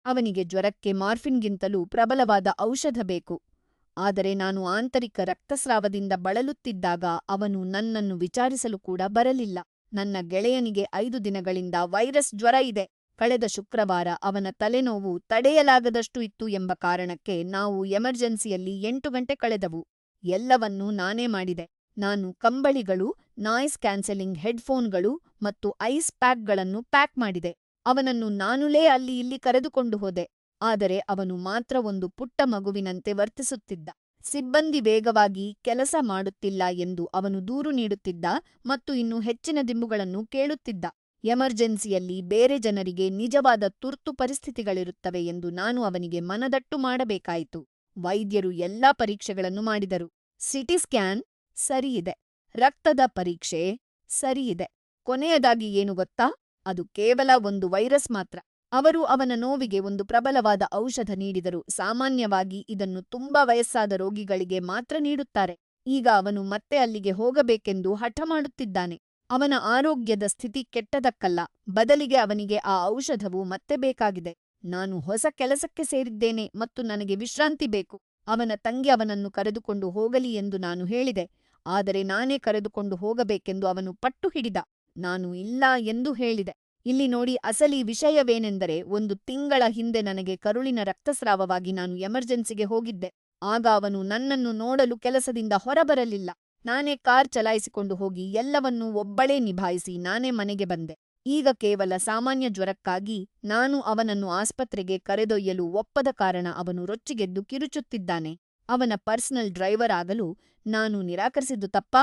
ಅವನಿಗೆ ಜ್ವರಕ್ಕೆ ಮಾರ್ಫಿನ್‌ಗಿಂತಲೂ ಪ್ರಬಲವಾದ ಔಷಧ ಬೇಕು. ಆದರೆ ನಾನು ಆಂತರಿಕ ರಕ್ತಸ್ರಾವದಿಂದ ಬಳಲುತ್ತಿದ್ದಾಗ ಅವನು ನನ್ನನ್ನು ವಿಚಾರಿಸಲು ಕೂಡ ಬರಲಿಲ್ಲ. ನನ್ನ ಗೆಳೆಯನಿಗೆ 5 ದಿನಗಳಿಂದ ವೈರಸ್ ಜ್ವರ ಇದೆ. ಕಳೆದ ಶುಕ್ರವಾರ ಅವನ ತಲೆನೋವು ತಡೆಯಲಾಗದಷ್ಟು ಇತ್ತು ಎಂಬ ಕಾರಣಕ್ಕೆ ನಾವು ಎಮರ್ಜೆನ್ಸಿಯಲ್ಲಿ 8 ಗಂಟೆ ಕಳೆದವು. ಎಲ್ಲವನ್ನೂ ನಾನೇ ಮಾಡಿದೆ. ನಾನು ಕಂಬಳಿಗಳು, ನಾಯ್ಸ್ ಕ್ಯಾನ್ಸೆಲಿಂಗ್ ಹೆಡ್‌ಫೋನ್‌ಗಳು ಮತ್ತು ಐಸ್ ಪ್ಯಾಕ್‌ಗಳನ್ನು ಪ್ಯಾಕ್ ಮಾಡಿದೆ. ಅವನನ್ನು ನಾನುಲೇ ಅಲ್ಲಿ ಇಲ್ಲಿ ಕರೆದುಕೊಂಡು ಹೋದೆ. ಆದರೆ ಅವನು ಮಾತ್ರ ಒಂದು ಪುಟ್ಟ ಮಗುವಿನಂತೆ ವರ್ತಿಸುತ್ತಿದ್ದ. ಸಿಬ್ಬಂದಿ ವೇಗವಾಗಿ ಕೆಲಸ ಮಾಡುತ್ತಿಲ್ಲ ಎಂದು ಅವನು ದೂರು ನೀಡುತ್ತಿದ್ದ ಮತ್ತು ಇನ್ನು ಹೆಚ್ಚಿನ ದಿಂಬುಗಳನ್ನು ಕೇಳುತ್ತಿದ್ದ. ಎಮರ್ಜೆನ್ಸಿಯಲ್ಲಿ ಬೇರೆ ಜನರಿಗೆ ನಿಜವಾದ ತುರ್ತು ಪರಿಸ್ಥಿತಿಗಳಿರುತ್ತವೆ ಎಂದು ನಾನು ಅವನಿಗೆ ಮನದಟ್ಟು ಮಾಡಬೇಕಾಯಿತು. ವೈದ್ಯರು ಎಲ್ಲಾ ಪರೀಕ್ಷೆಗಳನ್ನು ಮಾಡಿದರು. ಸಿಟಿ ಸ್ಕ್ಯಾನ್ ಸರಿಯಿದೆ. ರಕ್ತದ ಪರೀಕ್ಷೆ ಸರಿಯಿದೆ. ಕೊನೆಯದಾಗಿ ಏನು ಗೊತ್ತಾ? ಅದು ಕೇವಲ ಒಂದು ವೈರಸ್ ಮಾತ್ರ. ಅವರು ಅವನ ನೋವಿಗೆ ಒಂದು ಪ್ರಬಲವಾದ ಔಷಧ ನೀಡಿದರು. ಸಾಮಾನ್ಯವಾಗಿ ಇದನ್ನು ತುಂಬಾ ವಯಸ್ಸಾದ ರೋಗಿಗಳಿಗೆ ಮಾತ್ರ ನೀಡುತ್ತಾರೆ. ಈಗ ಅವನು ಮತ್ತೆ ಅಲ್ಲಿಗೆ ಹೋಗಬೇಕೆಂದು ಹಠ ಮಾಡುತ್ತಿದ್ದಾನೆ. ಅವನ ಆರೋಗ್ಯದ ಸ್ಥಿತಿ ಕೆಟ್ಟದಕ್ಕಲ್ಲ, ಬದಲಿಗೆ ಅವನಿಗೆ ಆ ಔಷಧವು ಮತ್ತೆ ಬೇಕಾಗಿದೆ. ನಾನು ಹೊಸ ಕೆಲಸಕ್ಕೆ ಸೇರಿದ್ದೇನೆ ಮತ್ತು ನನಗೆ ವಿಶ್ರಾಂತಿ ಬೇಕು. ಅವನ ತಂಗಿ ಅವನನ್ನು ಕರೆದುಕೊಂಡು ಹೋಗಲಿ ಎಂದು ನಾನು ಹೇಳಿದೆ, ಆದರೆ ನಾನೇ ಕರೆದುಕೊಂಡು ಹೋಗಬೇಕೆಂದು ಅವನು ಪಟ್ಟು ಹಿಡಿದ. ನಾನು ಇಲ್ಲ ಎಂದು ಹೇಳಿದೆ. ಇಲ್ಲಿ ನೋಡಿ, ಅಸಲಿ ವಿಷಯವೇನೆಂದರೆ, 1 ತಿಂಗಳ ಹಿಂದೆ ನನಗೆ ಕರುಳಿನ ರಕ್ತಸ್ರಾವವಾಗಿ ನಾನು ಎಮರ್ಜೆನ್ಸಿಗೆ ಹೋಗಿದ್ದೆ. ಆಗ ಅವನು ನನ್ನನ್ನು ನೋಡಲು ಕೆಲಸದಿಂದ ಹೊರಬರಲಿಲ್ಲ. ನಾನೇ ಕಾರ್ ಚಲಾಯಿಸಿಕೊಂಡು ಹೋಗಿ ಎಲ್ಲವನ್ನೂ ಒಬ್ಬಳೇ ನಿಭಾಯಿಸಿ ನಾನೇ ಮನೆಗೆ ಬಂದೆ. ಈಗ ಕೇವಲ ಸಾಮಾನ್ಯ ಜ್ವರಕ್ಕಾಗಿ ನಾನು ಅವನನ್ನು ಆಸ್ಪತ್ರೆಗೆ ಕರೆದೊಯ್ಯಲು ಒಪ್ಪದ ಕಾರಣ ಅವನು ರೊಚ್ಚಿಗೆದ್ದು ಕಿರುಚುತ್ತಿದ್ದಾನೆ. ಅವನ ಪರ್ಸನಲ್ ಡ್ರೈವರ್ ಆಗಲು ನಾನು ನಿರಾಕರಿಸಿದ್ದು ತಪ್ಪಾ?